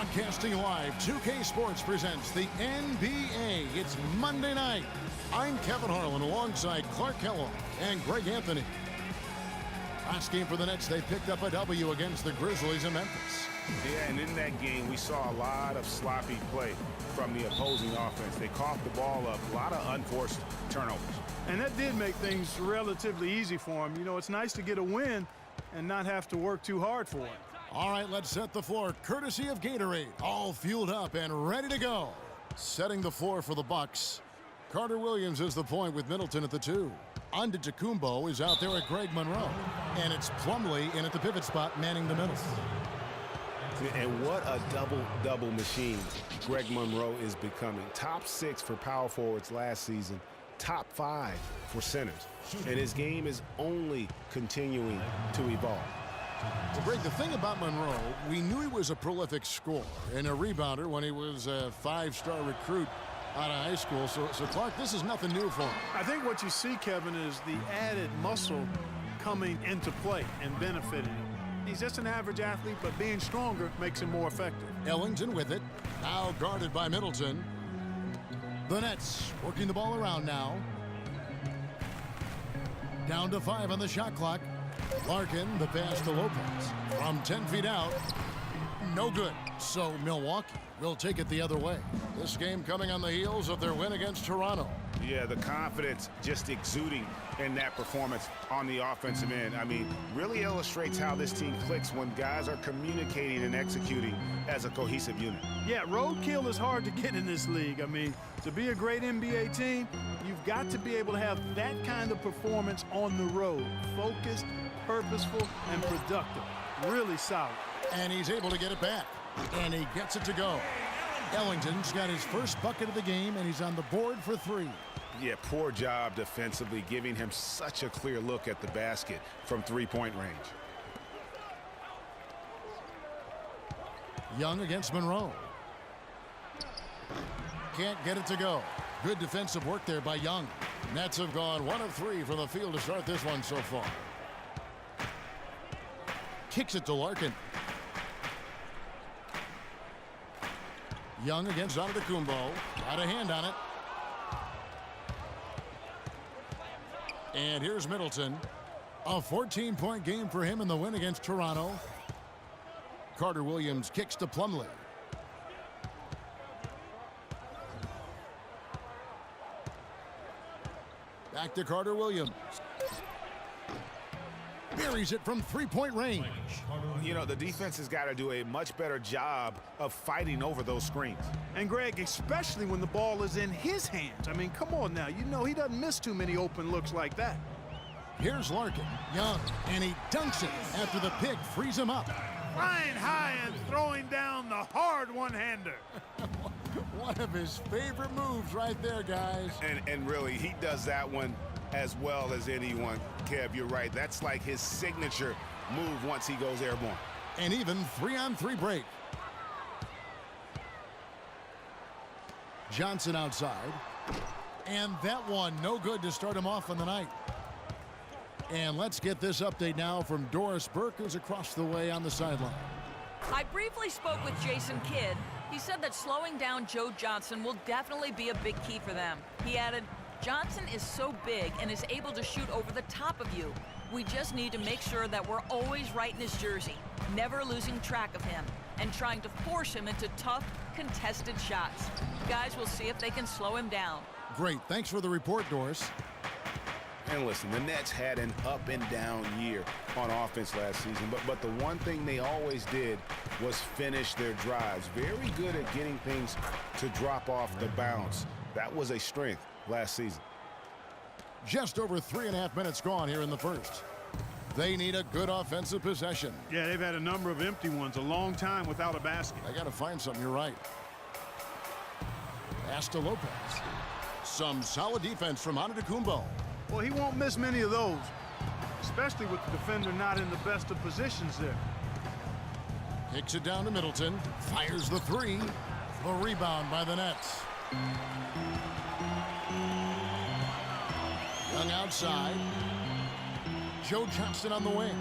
Broadcasting live, 2K Sports presents the NBA. It's Monday night. I'm Kevin Harlan alongside Clark Kellogg and Greg Anthony. Last game for the Nets, they picked up a W against the Grizzlies in Memphis. Yeah, and in that game, we saw a lot of sloppy play from the opposing offense. They coughed the ball up, a lot of unforced turnovers. And that did make things relatively easy for them. You know, it's nice to get a win and not have to work too hard for it. All right, let's set the floor, courtesy of Gatorade. All fueled up and ready to go. Setting the floor for the Bucks. Carter Williams is the point with Middleton at the 2. Antetokounmpo is out there at Greg Monroe. And it's Plumlee in at the pivot spot, manning the middle. And what a double-double machine Greg Monroe is becoming. Top 6 for power forwards last season. Top 5 for centers. And his game is only continuing to evolve. Well, Greg, the thing about Monroe, we knew he was a prolific scorer and a rebounder when he was a 5-star recruit out of high school. So Clark, this is nothing new for him. I think what you see, Kevin, is the added muscle coming into play and benefiting him. He's just an average athlete, but being stronger makes him more effective. Ellington with it. Now guarded by Middleton. The Nets working the ball around now. Down to 5 on the shot clock. Larkin, the pass to Lopez. From 10 feet out, no good. So Milwaukee will take it the other way. This game coming on the heels of their win against Toronto. Yeah, the confidence just exuding in that performance on the offensive end. I mean, really illustrates how this team clicks when guys are communicating and executing as a cohesive unit. Yeah, roadkill is hard to get in this league. I mean, to be a great NBA team, you've got to be able to have that kind of performance on the road. Focused, purposeful, and productive. Really solid. And he's able to get it back. And he gets it to go. Ellington's got his first bucket of the game, and he's on the board for 3. Yeah, poor job defensively, giving him such a clear look at the basket from three-point range. Young against Monroe. Can't get it to go. Good defensive work there by Young. Nets have gone 1 of 3 from the field to start this one so far. Kicks it to Larkin. Young against Antetokounmpo. Got a hand on it. And here's Middleton. A 14-point game for him in the win against Toronto. Carter Williams kicks to Plumlee. Back to Carter Williams. Buries it from 3-point range. You know, the defense has got to do a much better job of fighting over those screens. And Greg, especially when the ball is in his hands. I mean, come on now. You know he doesn't miss too many open looks like that. Here's Larkin. Young, and he dunks it after the pick frees him up. Flying high and throwing down the hard one-hander. One of his favorite moves right there, guys. And really, he does that one as well as anyone. Kev, you're right. That's like his signature move once he goes airborne. And even 3-on-3 break. Johnson outside. And that one no good to start him off on the night. And let's get this update now from Doris Burke, who's across the way on the sideline. I briefly spoke with Jason Kidd. He said that slowing down Joe Johnson will definitely be a big key for them. He added, Johnson is so big and is able to shoot over the top of you. We just need to make sure that we're always right in his jersey, never losing track of him, and trying to force him into tough, contested shots. Guys, we'll see if they can slow him down. Great. Thanks for the report, Doris. And listen, the Nets had an up and down year on offense last season, but the one thing they always did was finish their drives. Very good at getting things to drop off the bounce. That was a strength last season. Just over 3.5 minutes gone here in the first. They need a good offensive possession. Yeah, they've had a number of empty ones, a long time without a basket. I got to find something, you're right. Pass to Lopez. Some solid defense from Antetokounmpo. Well, he won't miss many of those, especially with the defender not in the best of positions there. Kicks it down to Middleton. Fires the 3. The rebound by the Nets. Young outside. Joe Johnson on the wing.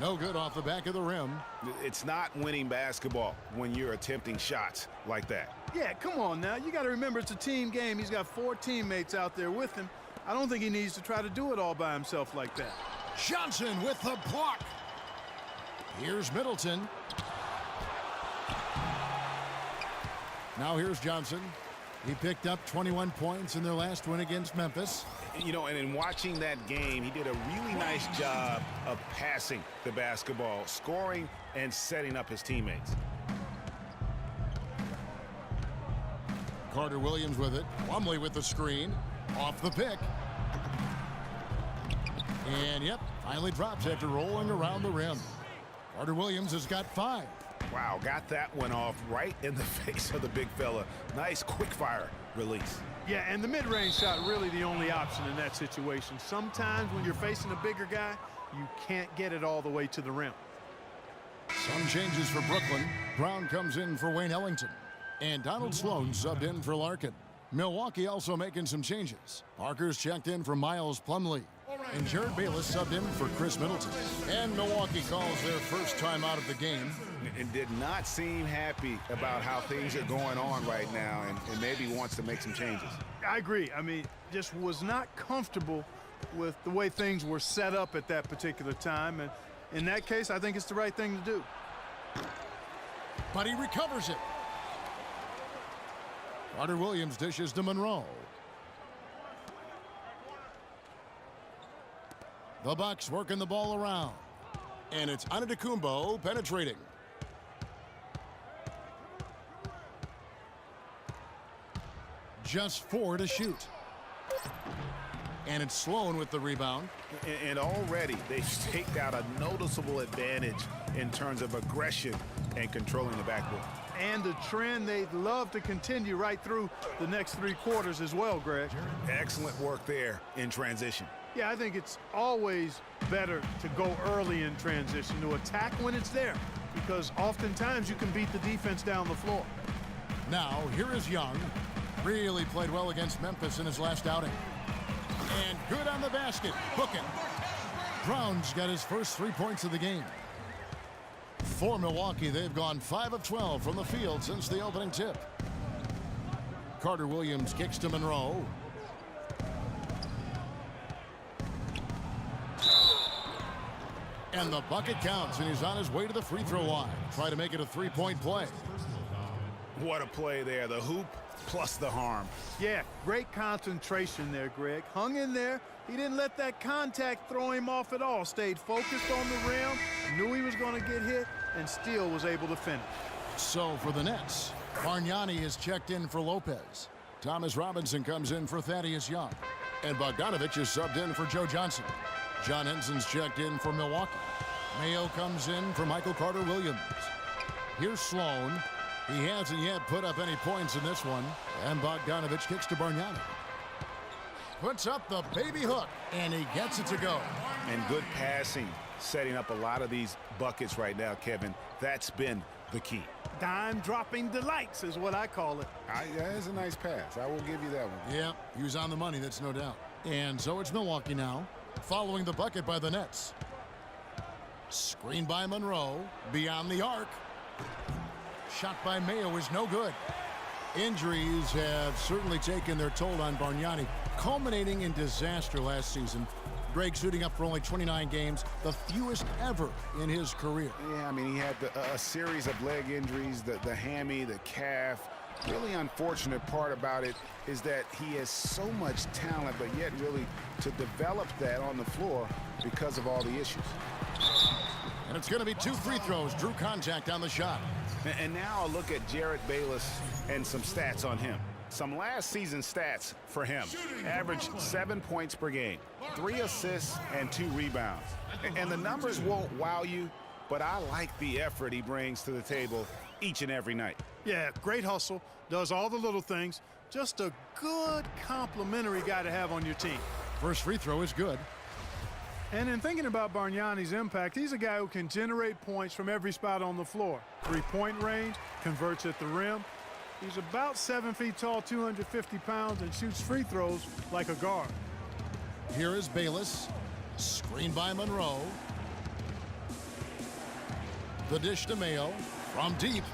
No good off the back of the rim. It's not winning basketball when you're attempting shots like that. Yeah, come on now. You got to remember it's a team game. He's got 4 teammates out there with him. I don't think he needs to try to do it all by himself like that. Johnson with the block. Here's Middleton. Now here's Johnson. He picked up 21 points in their last win against Memphis. You know, and in watching that game, he did a really nice job of passing the basketball, scoring, and setting up his teammates. Carter Williams with it. Plumlee with the screen. Off the pick. And, yep, finally drops after rolling around the rim. Carter Williams has got 5. Wow, got that one off right in the face of the big fella. Nice quick-fire release. Yeah, and the mid-range shot really the only option in that situation. Sometimes when you're facing a bigger guy, you can't get it all the way to the rim. Some changes for Brooklyn. Brown comes in for Wayne Ellington. And Donald Sloan subbed in for Larkin. Milwaukee also making some changes. Parker's checked in for Miles Plumlee. And Jared Bayless subbed in for Chris Middleton. And Milwaukee calls their first time out of the game. And did not seem happy about how things are going on right now, and maybe wants to make some changes. I agree. I mean, just was not comfortable with the way things were set up at that particular time. And in that case, I think it's the right thing to do. But he recovers it. Carter Williams dishes to Monroe. The Bucks working the ball around. And it's Antetokounmpo penetrating. Just 4 to shoot. And it's Sloan with the rebound. And already they've staked out a noticeable advantage in terms of aggression and controlling the backcourt. And a trend they'd love to continue right through the next 3 quarters as well, Greg. Excellent work there in transition. Yeah, I think it's always better to go early in transition, to attack when it's there, because oftentimes you can beat the defense down the floor. Now, here is Young. Really played well against Memphis in his last outing. And good on the basket. Booking. Brown's got his first 3 points of the game. For Milwaukee, they've gone 5 of 12 from the field since the opening tip. Carter Williams kicks to Monroe. And the bucket counts, and he's on his way to the free throw line. Try to make it a 3-point play. What a play there. The hoop plus the harm. Yeah, great concentration there, Greg. Hung in there. He didn't let that contact throw him off at all. Stayed focused on the rim, knew he was going to get hit, and still was able to finish. So for the Nets, Bargnani is checked in for Lopez. Thomas Robinson comes in for Thaddeus Young. And Bogdanovich is subbed in for Joe Johnson. John Henson's checked in for Milwaukee. Mayo comes in for Michael Carter Williams. Here's Sloan. He hasn't yet put up any points in this one. And Bogdanovich kicks to Bargnani. Puts up the baby hook, and he gets it to go. And good passing, setting up a lot of these buckets right now, Kevin. That's been the key. Dime-dropping delights is what I call it. That is a nice pass. I will give you that one. Yeah, he was on the money, that's no doubt. And so it's Milwaukee now, following the bucket by the Nets. Screen by Monroe, beyond the arc. Shot by Mayo is no good. Injuries have certainly taken their toll on Bargnani, culminating in disaster last season. Greg suiting up for only 29 games, the fewest ever in his career. Yeah, I mean, he had a series of leg injuries, the hammy, the calf. Really unfortunate part about it is that he has so much talent, but yet really to develop that on the floor because of all the issues. And it's going to be 2 free throws. Drew contact on the shot. And now a look at Jared Bayless and some stats on him. Some last season stats for him. Averaged 7 points per game, 3 assists, and 2 rebounds. And the numbers won't wow you, but I like the effort he brings to the table each and every night. Yeah, great hustle, does all the little things. Just a good complimentary guy to have on your team. First free throw is good. And in thinking about Bargnani's impact, he's a guy who can generate points from every spot on the floor. 3-point range, converts at the rim. He's about 7 feet tall, 250 pounds, and shoots free throws like a guard. Here is Bayless. Screen by Monroe. The dish to Mayo from deep.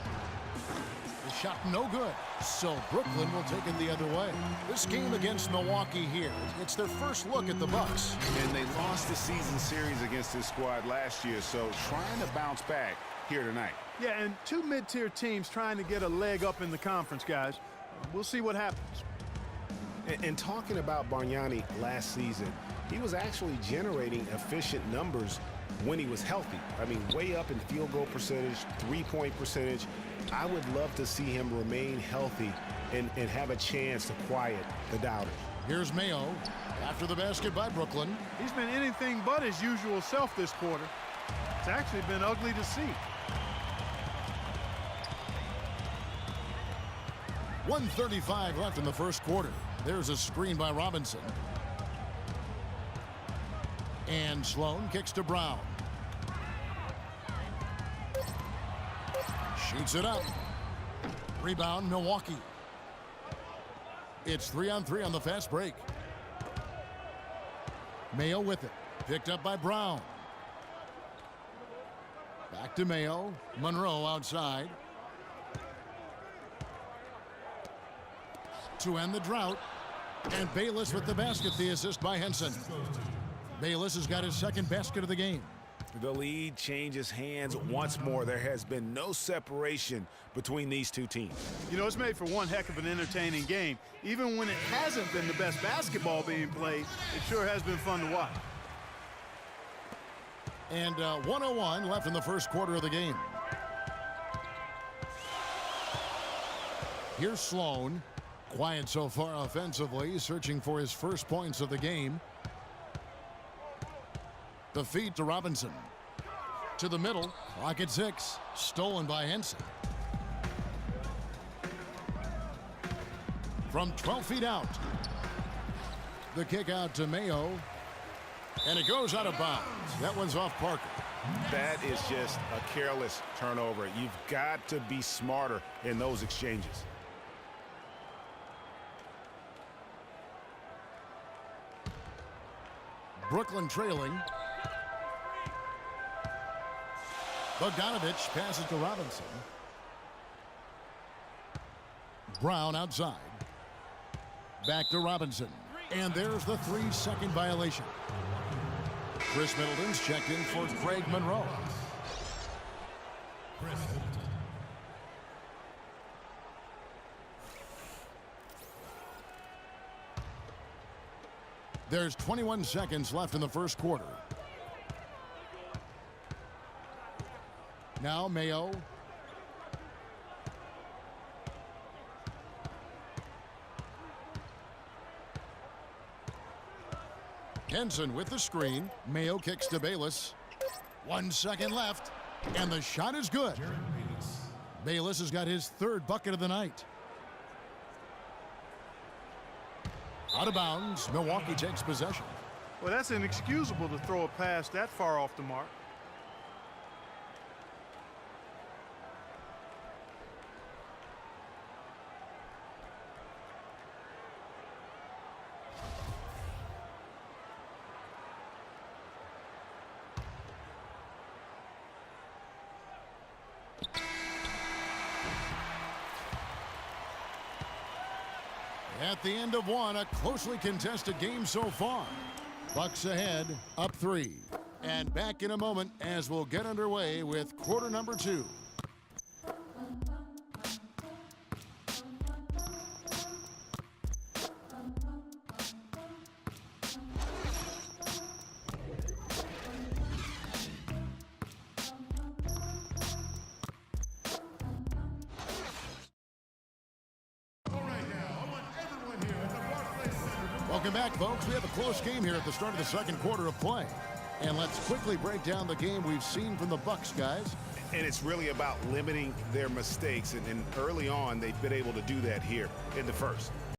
The shot no good. So Brooklyn will take it the other way. This game against Milwaukee here, it's their first look at the Bucks. And they lost the season series against this squad last year, so trying to bounce back here tonight. Yeah, and two mid-tier teams trying to get a leg up in the conference, guys. We'll see what happens. And talking about Bargnani last season, he was actually generating efficient numbers when he was healthy. I mean, way up in field goal percentage, three-point percentage. I would love to see him remain healthy and have a chance to quiet the doubters. Here's Mayo after the basket by Brooklyn. He's been anything but his usual self this quarter. It's actually been ugly to see. 1:35 left in the first quarter. There's a screen by Robinson. And Sloan kicks to Brown. Shoots it up. Rebound, Milwaukee. It's 3-on-3 on the fast break. Mayo with it. Picked up by Brown. Back to Mayo. Monroe outside. To end the drought. And Bayless with the basket, the assist by Henson. Bayless has got his second basket of the game. The lead changes hands once more. There has been no separation between these two teams. You know, it's made for one heck of an entertaining game. Even when it hasn't been the best basketball being played, it sure has been fun to watch. And 1:01 left in the first quarter of the game. Here's Sloan. Quiet so far offensively, searching for his first points of the game. The feed to Robinson. To the middle. Clock at 6. Stolen by Henson. From 12 feet out. The kick out to Mayo. And it goes out of bounds. That one's off Parker. That is just a careless turnover. You've got to be smarter in those exchanges. Brooklyn trailing. Bogdanovich passes to Robinson. Brown outside. Back to Robinson. And there's the 3-second violation. Chris Middleton's checked in for Craig Monroe. There's 21 seconds left in the first quarter. Now Mayo. Henson with the screen. Mayo kicks to Bayless. 1 second left. And the shot is good. Bayless has got his third bucket of the night. Out of bounds. Milwaukee takes possession. Well, that's inexcusable to throw a pass that far off the mark. At the end of one, a closely contested game so far. Bucks ahead, up 3. And back in a moment as we'll get underway with quarter number 2. Welcome back, folks. We have a close game here at the start of the second quarter of play. And let's quickly break down the game we've seen from the Bucks, guys. And it's really about limiting their mistakes. And early on, they've been able to do that here in the first.